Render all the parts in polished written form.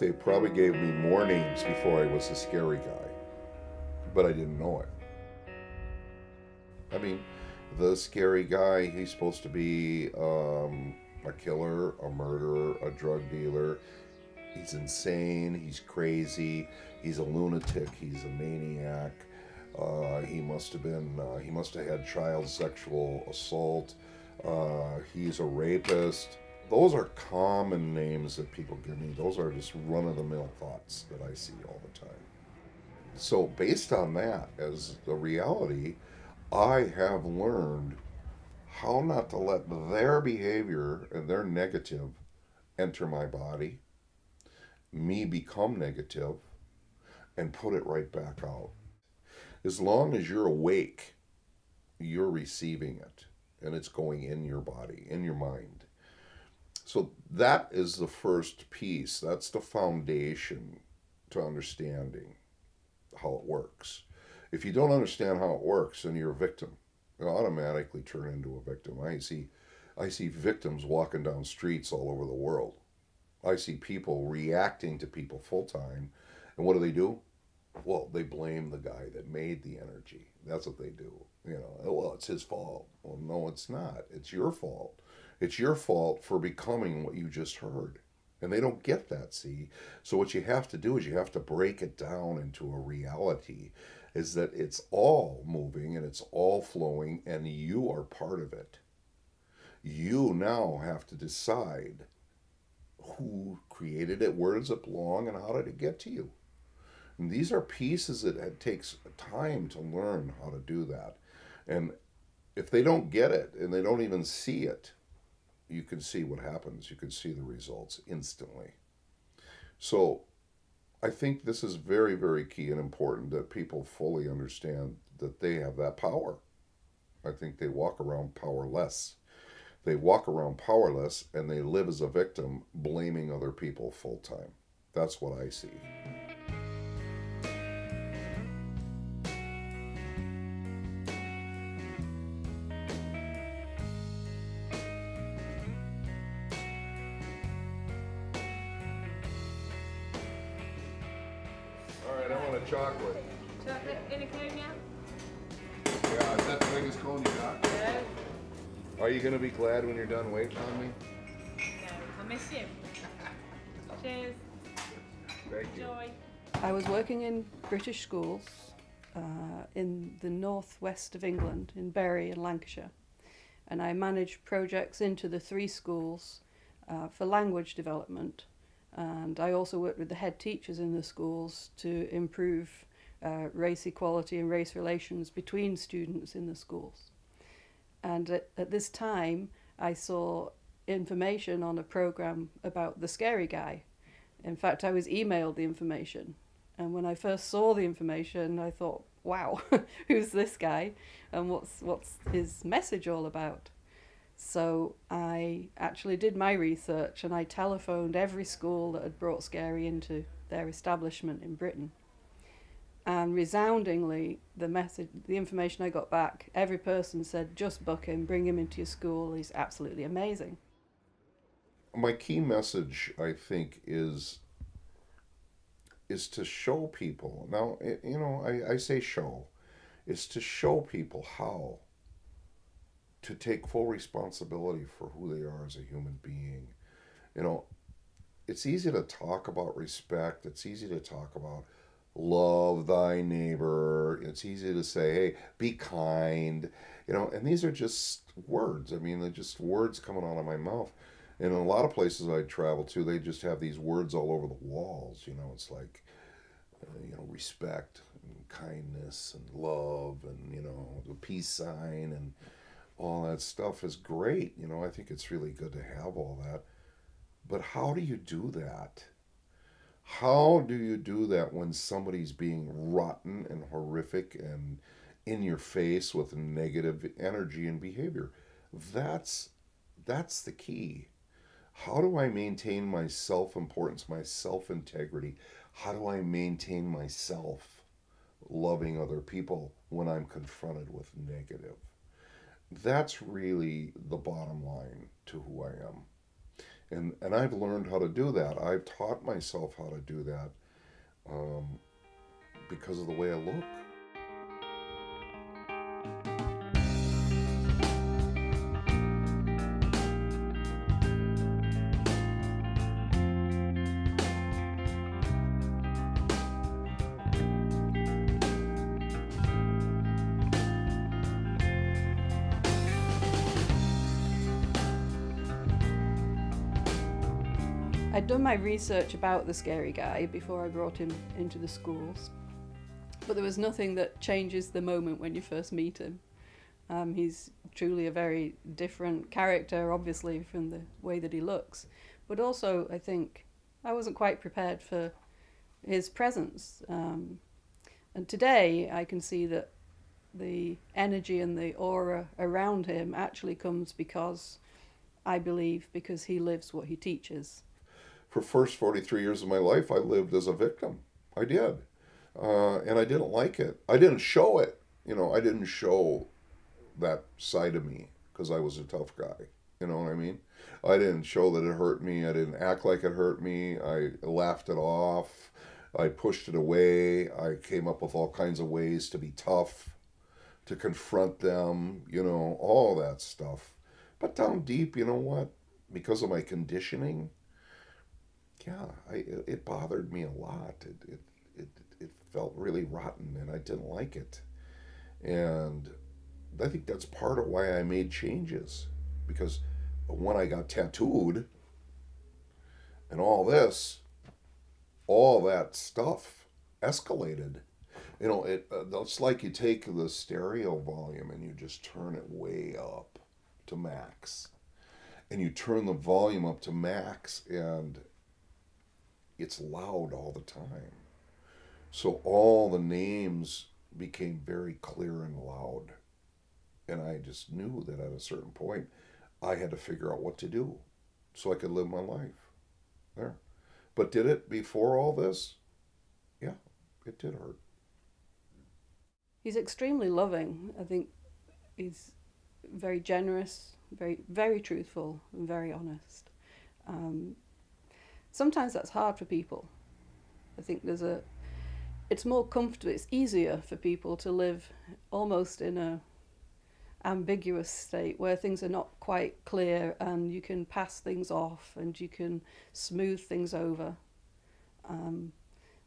they probably gave me more names before I was a scary guy, but I didn't know it. I mean, the scary guy, he's supposed to be a killer, a murderer, a drug dealer. He's insane, he's crazy, he's a lunatic, he's a maniac. He must have had child sexual assault. He's a rapist. Those are common names that people give me. Those are just run-of-the-mill thoughts that I see all the time. So based on that as the reality, I have learned how not to let their behavior and their negative enter my body, me become negative, and put it right back out. As long as you're awake, you're receiving it, and it's going in your body, in your mind. So that is the first piece. That's the foundation to understanding how it works. If you don't understand how it works, then you're a victim. You automatically turn into a victim. I see victims walking down streets all over the world. I see people reacting to people full time, and what do? Well, they blame the guy that made the energy. That's what they do. You know, well, it's his fault. Well, no, it's not. It's your fault. It's your fault for becoming what you just heard. And they don't get that, see? So what you have to do is you have to break it down into a reality, is that it's all moving and it's all flowing and you are part of it. You now have to decide who created it, where does it belong, and how did it get to you? And these are pieces that it takes time to learn how to do that. And if they don't get it and they don't even see it, you can see what happens. You can see the results instantly. So I think this is very, very key and important that people fully understand that they have that power. I think they walk around powerless. They walk around powerless and they live as a victim, blaming other people full time. That's what I see. All right, I want a chocolate. Chocolate in a cone, yeah? Yeah, is that the biggest cone you got? Yeah. Are you going to be glad when you're done waiting on me? No, I miss you. Cheers. Thank you. Joy. I was working in British schools in the northwest of England, in Bury and Lancashire, and I managed projects into the 3 schools for language development, and I also worked with the head teachers in the schools to improve race equality and race relations between students in the schools. And at this time I saw information on a program about the scary guy. In fact, I was emailed the information, and when I first saw the information I thought, wow, who's this guy and what's his message all about? So I actually did my research and I telephoned every school that had brought scary into their establishment in Britain. And resoundingly, the information I got back, every person said, just book him, bring him into your school, he's absolutely amazing. My key message, I think, is to show people. Now, I say show. It's to show people how to take full responsibility for who they are as a human being. You know, it's easy to talk about respect. It's easy to talk about love thy neighbor. It's easy to say, hey, be kind. And these are just words. I mean, they're just words coming out of my mouth. And in a lot of places I travel to, they just have these words all over the walls. It's like, respect and kindness and love and, the peace sign and all that stuff is great. I think it's really good to have all that. But how do you do that? How do you do that when somebody's being rotten and horrific and in your face with negative energy and behavior? That's the key. How do I maintain my self-importance, my self-integrity? How do I maintain myself loving other people when I'm confronted with negative? That's really the bottom line to who I am. And I've learned how to do that. I've taught myself how to do that because of the way I look. I'd done my research about the scary guy before I brought him into the schools, but there was nothing that changes the moment when you first meet him. He's truly a very different character, obviously, from the way that he looks, but also I think I wasn't quite prepared for his presence. And today I can see that the energy and the aura around him actually comes because, I believe, because he lives what he teaches. For first 43 years of my life, I lived as a victim. I did. And I didn't like it. I didn't show it. I didn't show that side of me because I was a tough guy. You know what I mean? I didn't show that it hurt me. I didn't act like it hurt me. I laughed it off. I pushed it away. I came up with all kinds of ways to be tough, to confront them, all that stuff. But down deep, you know what? Because of my conditioning, it bothered me a lot. It felt really rotten, and I didn't like it. And I think that's part of why I made changes. Because when I got tattooed and all that stuff escalated. It's like you take the stereo volume and you just turn it way up to max. And you turn the volume up to max, and it's loud all the time. So all the names became very clear and loud. And I just knew that at a certain point, I had to figure out what to do so I could live my life. There. But did it before all this? Yeah, it did hurt. He's extremely loving. I think he's very generous, very, very truthful, and very honest. Sometimes that's hard for people. I think it's more comfortable, it's easier for people to live almost in a ambiguous state where things are not quite clear and you can pass things off and you can smooth things over.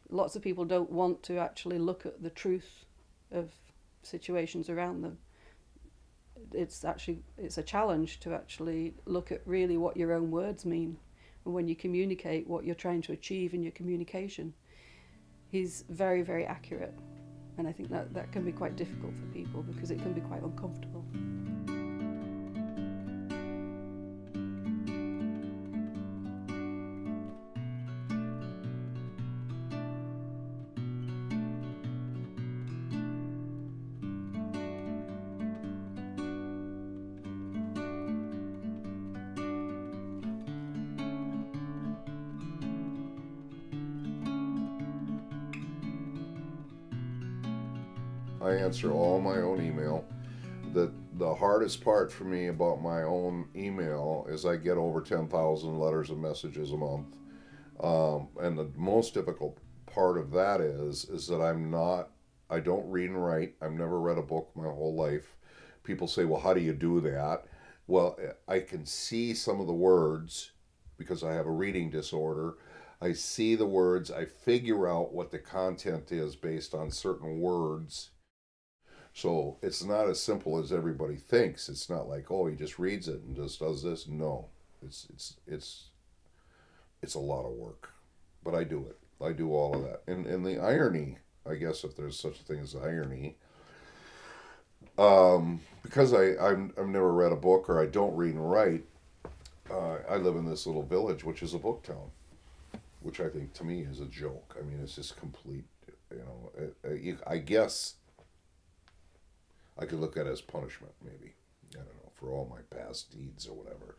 Lots of people don't want to actually look at the truth of situations around them. It's a challenge to actually look at really what your own words mean. And when you communicate what you're trying to achieve in your communication, he's very, very accurate. And I think that can be quite difficult for people because it can be quite uncomfortable. I answer all my own email. The hardest part for me about my own email is I get over 10,000 letters and messages a month. And the most difficult part of that is that I don't read and write. I've never read a book my whole life. People say, well, how do you do that? Well, I can see some of the words because I have a reading disorder. I see the words, I figure out what the content is based on certain words. So it's not as simple as everybody thinks. It's not like, oh, he just reads it and just does this. No, it's a lot of work, but I do it. I do all of that. And the irony, I guess, if there's such a thing as irony, because I've never read a book or I don't read and write. I live in this little village, which is a book town, which I think to me is a joke. I mean, it's just complete. I guess I could look at it as punishment, maybe. I don't know, for all my past deeds or whatever.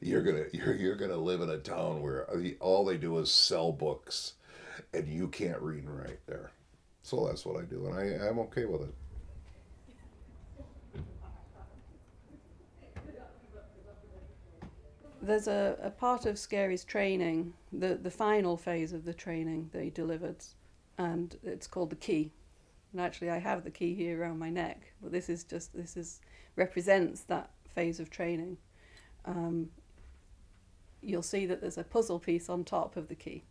You're gonna live in a town where all they do is sell books, and you can't read and write there. So that's what I do, and I'm okay with it. There's a part of Scary's training, the final phase of the training that he delivered, and it's called the key. And actually I have the key here around my neck, but this represents that phase of training. You'll see that there's a puzzle piece on top of the key.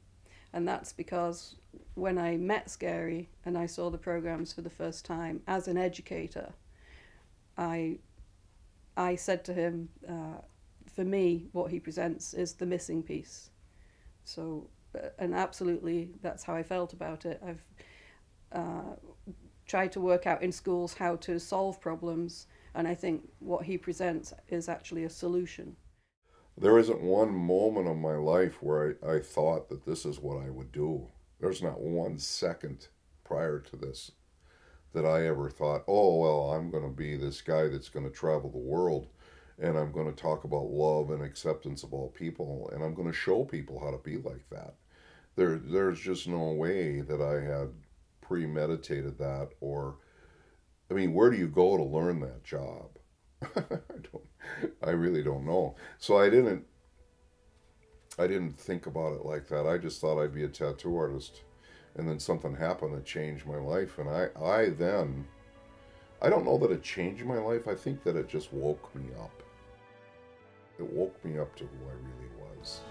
And that's because when I met Scary and I saw the programs for the first time as an educator, I said to him, for me, what he presents is the missing piece. So, and absolutely, that's how I felt about it. I've tried to work out in schools how to solve problems, and I think what he presents is actually a solution. There isn't one moment of my life where I thought that this is what I would do. There's not 1 second prior to this that I ever thought, oh, well, I'm going to be this guy that's going to travel the world, and I'm going to talk about love and acceptance of all people, and I'm going to show people how to be like that. There's just no way that I had premeditated that, or, I mean, where do you go to learn that job? I really don't know. So I didn't think about it like that. I just thought I'd be a tattoo artist, and then something happened that changed my life, and I don't know that it changed my life. I think that it just woke me up. It woke me up to who I really was.